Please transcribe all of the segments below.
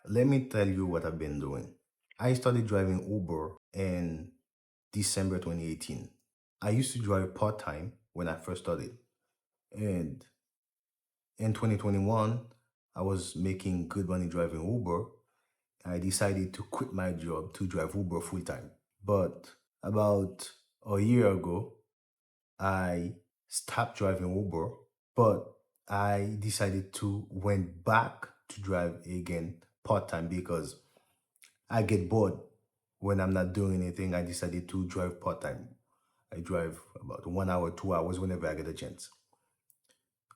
Let me tell you what I've been doing. I started driving Uber in December 2018. I used to drive part time when I first started. And in 2021, I was making good money driving Uber. I decided to quit my job to drive Uber full time. But about a year ago, I stopped driving Uber, but I decided to went back to drive again part time because I get bored when I'm not doing anything. I decided to drive part time. I drive about 1 hour, 2 hours whenever I get a chance.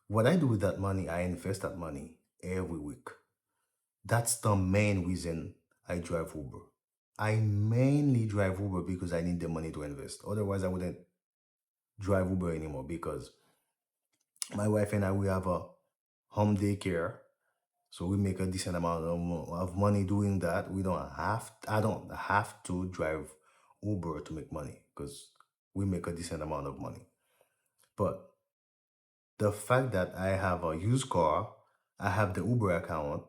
What I do with that money, I invest that money every week. That's the main reason I drive Uber. I mainly drive Uber because I need the money to invest. Otherwise, I wouldn't drive Uber anymore because my wife and I we have a home daycare, so we make a decent amount of money doing that. I don't have to drive Uber to make money because we make a decent amount of money. But the fact that I have a used car, I have the Uber account,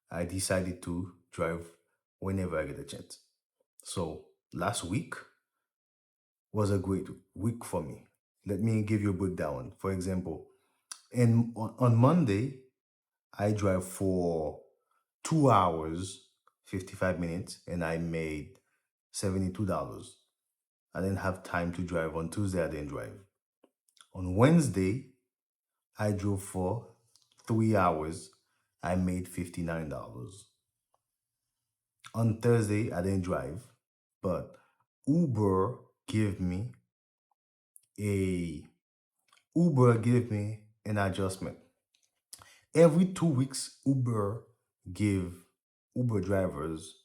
I decided to drive whenever I get a chance. So last week was a great week for me. Let me give you a breakdown. For example, on Monday, I drive for 2 hours, 55 minutes, and I made $72. I didn't have time to drive. On Tuesday, I didn't drive. On Wednesday, I drove for 3 hours. I made $59. On Thursday, I didn't drive, but Uber gave me a Uber gave me an adjustment. Every 2 weeks, give Uber drivers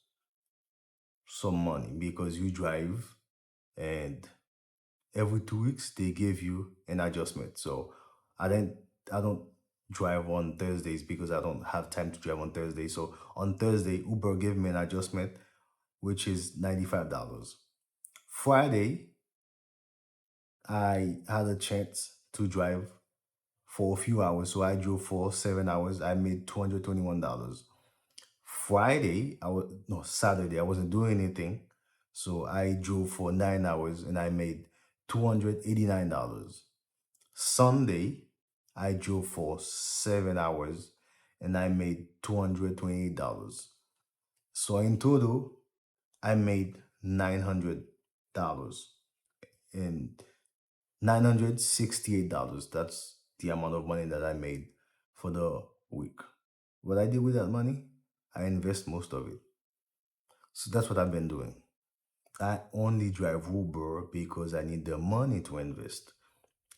some money because you drive, and every 2 weeks they give you an adjustment. So I don't drive on Thursdays because I don't have time to drive on Thursday. So on Thursday, Uber gave me an adjustment, which is $95. Friday, I had a chance to drive for a few hours. So I drove for 7 hours. I made $221. Friday, I was no Saturday, I wasn't doing anything. So I drove for 9 hours and I made $289. Sunday, I drove for 7 hours and I made $228. So in total, I made $900 and $968. That's the amount of money that I made for the week. What I did with that money, I invest most of it. So that's what I've been doing. I only drive Uber because I need the money to invest.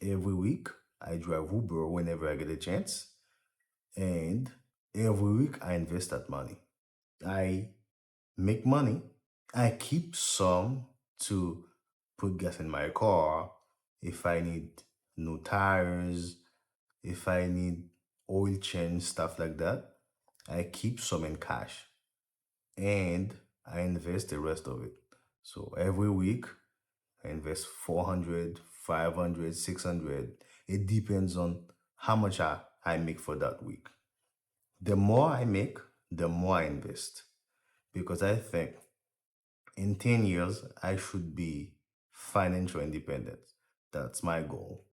Every week, I drive Uber whenever I get a chance, and every week I invest that money. I make money. I keep some to put gas in my car if I need new tires, if I need oil change, stuff like that. I keep some in cash and I invest the rest of it. So every week I invest 400, 500, 600. It depends on how much I make for that week. The more I make, the more I invest because I think in 10 years I should be financial independent. That's my goal.